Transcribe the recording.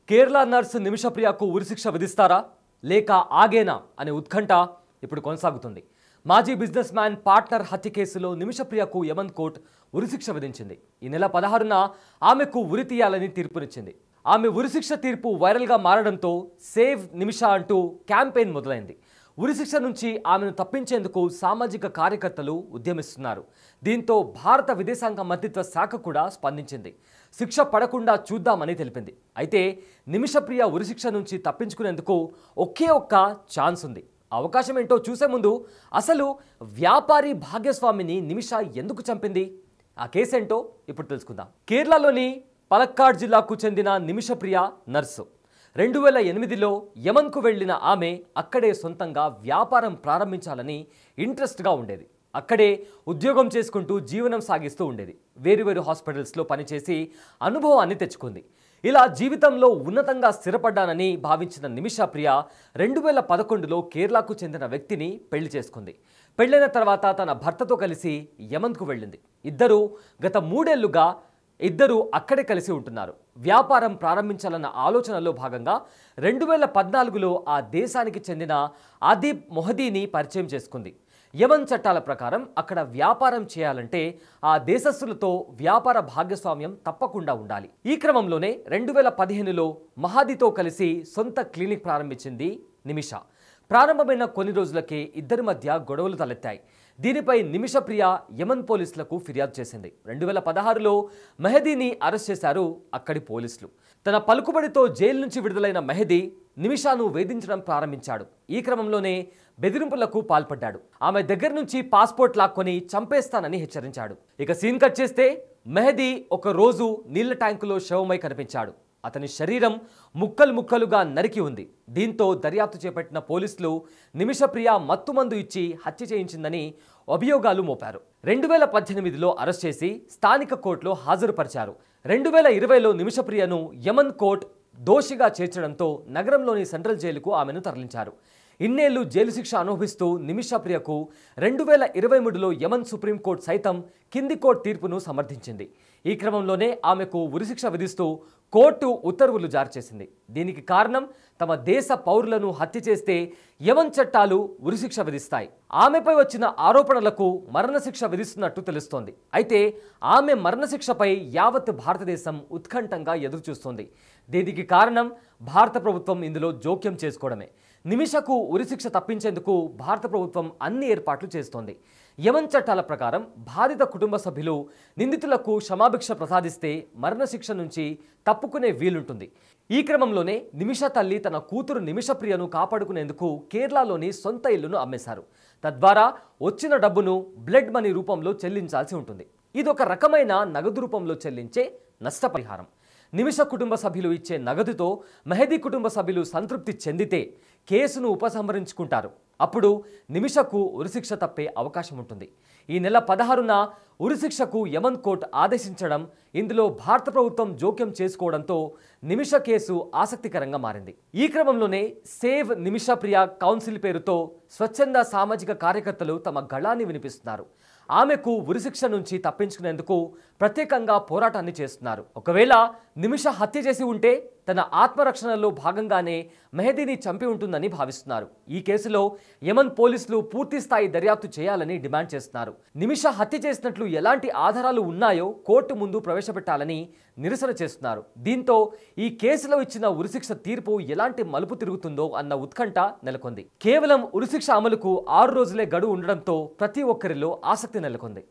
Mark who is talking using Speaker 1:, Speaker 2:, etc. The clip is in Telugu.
Speaker 1: కేరళ నర్స్ నిమిషప్రియకు ఉరిశిక్ష విధిస్తారా లేక ఆగేనా అనే ఉత్కంఠ ఇప్పుడు కొనసాగుతుంది. మాజీ బిజినెస్ మ్యాన్ పార్ట్నర్ హత్య కేసులో నిమిషప్రియకు యమన్ కోర్టు ఉరిశిక్ష విధించింది. ఈ నెల 16న ఆమెకు ఉరి తీయాలని తీర్పునిచ్చింది. ఆమె ఉరిశిక్ష తీర్పు వైరల్గా మారడంతో సేవ్ నిమిష అంటూ క్యాంపెయిన్ మొదలైంది. ఉరిశిక్ష నుంచి ఆమెను తప్పించేందుకు సామాజిక కార్యకర్తలు ఉద్యమిస్తున్నారు. దీంతో భారత విదేశాంగ మంత్రిత్వ శాఖ కూడా స్పందించింది. శిక్ష పడకుండా చూద్దామని తెలిపింది. అయితే నిమిషప్రియ ఉరిశిక్ష నుంచి తప్పించుకునేందుకు ఒకే ఒక్క ఛాన్స్ ఉంది. అవకాశం ఏంటో చూసే ముందు అసలు వ్యాపారి భాగ్యస్వామిని నిమిష ఎందుకు చంపింది? ఆ కేసేంటో ఇప్పుడు తెలుసుకుందాం. కేరళలోని పలక్కాడ్ జిల్లాకు చెందిన నిమిషప్రియ నర్సు. 2008లో యమన్కు వెళ్లిన ఆమె అక్కడే సొంతంగా వ్యాపారం ప్రారంభించాలని ఇంట్రెస్ట్గా ఉండేది. అక్కడే ఉద్యోగం చేసుకుంటూ జీవనం సాగిస్తూ ఉండేది. వేరువేరు హాస్పిటల్స్లో పనిచేసి అనుభవాన్ని తెచ్చుకుంది. ఇలా జీవితంలో ఉన్నతంగా స్థిరపడ్డానని భావించిన నిమిషప్రియ 2011లో కేరళకు చెందిన వ్యక్తిని పెళ్లి చేసుకుంది. పెళ్లైన తర్వాత తన భర్తతో కలిసి యమన్కు వెళ్ళింది. గత 3 ఏళ్లుగా ఇద్దరు అక్కడే కలిసి ఉంటున్నారు. వ్యాపారం ప్రారంభించాలన్న ఆలోచనలో భాగంగా 2014లో ఆ దేశానికి చెందిన ఆదిబ్ మొహదీని పరిచయం చేసుకుంది. యమన్ చట్టాల ప్రకారం అక్కడ వ్యాపారం చేయాలంటే ఆ దేశస్థులతో వ్యాపార భాగస్వామ్యం తప్పకుండా ఉండాలి. ఈ క్రమంలోనే 2015లో మహాదితో కలిసి సొంత క్లినిక్ ప్రారంభించింది నిమిష. ప్రారంభమైన కొన్ని రోజులకే ఇద్దరి మధ్య గొడవలు తలెత్తాయి. దీనిపై నిమిషప్రియ యమన్ పోలీసులకు ఫిర్యాదు చేసింది. 2016లో మెహదీని అరెస్ట్ చేశారు అక్కడి పోలీసులు. తన పలుకుబడితో జైలు నుంచి విడుదలైన మెహదీ నిమిషాను వేధించడం ప్రారంభించాడు. ఈ క్రమంలోనే బెదిరింపులకు పాల్పడ్డాడు. ఆమె దగ్గర నుంచి పాస్పోర్ట్ లాక్కొని చంపేస్తానని హెచ్చరించాడు. ఇక సీన్ కట్ చేస్తే మెహదీ ఒక రోజు నీళ్ల ట్యాంకులో శవమై కనిపించాడు. అతని శరీరం ముక్కలు ముక్కలుగా నరికి ఉంది. దీంతో దర్యాప్తు చేపట్టిన పోలీసులు నిమిషప్రియ మత్తుమందు ఇచ్చి హత్య చేయించిందని అభియోగాలు మోపారు. 2018లో అరెస్ట్ చేసి స్థానిక కోర్టులో హాజరుపరిచారు. 2020లో నిమిషప్రియను యమన్ కోర్టు దోషిగా చేర్చడంతో నగరంలోని సెంట్రల్ జైలుకు ఆమెను తరలించారు. ఇన్నేళ్లు జైలు శిక్ష అనుభవిస్తూ నిమిషప్రియకు 2023లో యమన్ సుప్రీంకోర్టు సైతం కింది కోర్టు తీర్పును సమర్థించింది. ఈ క్రమంలోనే ఆమెకు ఉరిశిక్ష విధిస్తూ కోర్టు ఉత్తర్వులు జారీ చేసింది. దీనికి కారణం తమ దేశ పౌరులను హత్య చేస్తే యమన్ చట్టాలు ఉరిశిక్ష విధిస్తాయి. ఆమెపై వచ్చిన ఆరోపణలకు మరణశిక్ష విధిస్తున్నట్టు తెలుస్తోంది. అయితే ఆమె మరణశిక్షపై యావత్ భారతదేశం ఉత్కంఠంగా ఎదురుచూస్తోంది. దీనికి కారణం భారత ప్రభుత్వం ఇందులో జోక్యం చేసుకోవడమే. నిమిషకు ఉరిశిక్ష తప్పించేందుకు భారత ప్రభుత్వం అన్ని ఏర్పాట్లు చేస్తోంది. యమన్ చట్టాల ప్రకారం బాధిత కుటుంబ సభ్యులు నిందితులకు క్షమాభిక్ష ప్రసాదిస్తే మరణశిక్ష నుంచి తప్పుకునే వీలుంటుంది. ఈ క్రమంలోనే నిమిష తల్లి తన కూతురు నిమిషప్రియను కాపాడుకునేందుకు కేరళలోని సొంత ఇల్లును అమ్మేశారు. తద్వారా వచ్చిన డబ్బును బ్లడ్ మనీ రూపంలో చెల్లించాల్సి ఉంటుంది. ఇదొక రకమైన నగదు రూపంలో చెల్లించే నష్టపరిహారం. నిమిష కుటుంబ సభ్యులు ఇచ్చే నగదుతో మెహదీ కుటుంబ సభ్యులు సంతృప్తి చెందితే కేసును ఉపసంహరించుకుంటారు. అప్పుడు నిమిషకు ఉరిశిక్ష తప్పే అవకాశం ఉంటుంది. ఈ నెల 16న ఉరిశిక్షకు యమన్ కోర్టు ఆదేశించడం, ఇందులో భారత ప్రభుత్వం జోక్యం చేసుకోవడంతో నిమిష కేసు ఆసక్తికరంగా మారింది. ఈ క్రమంలోనే సేవ్ నిమిషప్రియ కౌన్సిల్ పేరుతో స్వచ్ఛంద సామాజిక కార్యకర్తలు తమ గళాన్ని వినిపిస్తున్నారు. ఆమెకు ఉరిశిక్ష నుంచి తప్పించుకునేందుకు ప్రత్యేకంగా పోరాటాన్ని చేస్తున్నారు. ఒకవేళ నిమిష హత్య చేసి ఉంటే తన ఆత్మరక్షణలో భాగంగానే మెహదీని చంపి ఉంటుందని భావిస్తున్నారు. ఈ కేసులో యమన్ పోలీసులు పూర్తి స్థాయి దర్యాప్తు చేయాలని డిమాండ్ చేస్తున్నారు. నిమిష హత్య చేసినట్లు ఎలాంటి ఆధారాలు ఉన్నాయో కోర్టు ముందు ప్రవేశపెట్టాలని నిరసన చేస్తున్నారు. దీంతో ఈ కేసులో ఇచ్చిన ఉరిశిక్ష తీర్పు ఎలాంటి మలుపు తిరుగుతుందో అన్న ఉత్కంఠ నెలకొంది. కేవలం ఉరిశిక్ష అమలుకు 6 రోజులే గడువు ఉండడంతో ప్రతి ఒక్కరిలో ఆసక్తి నెలకొంది.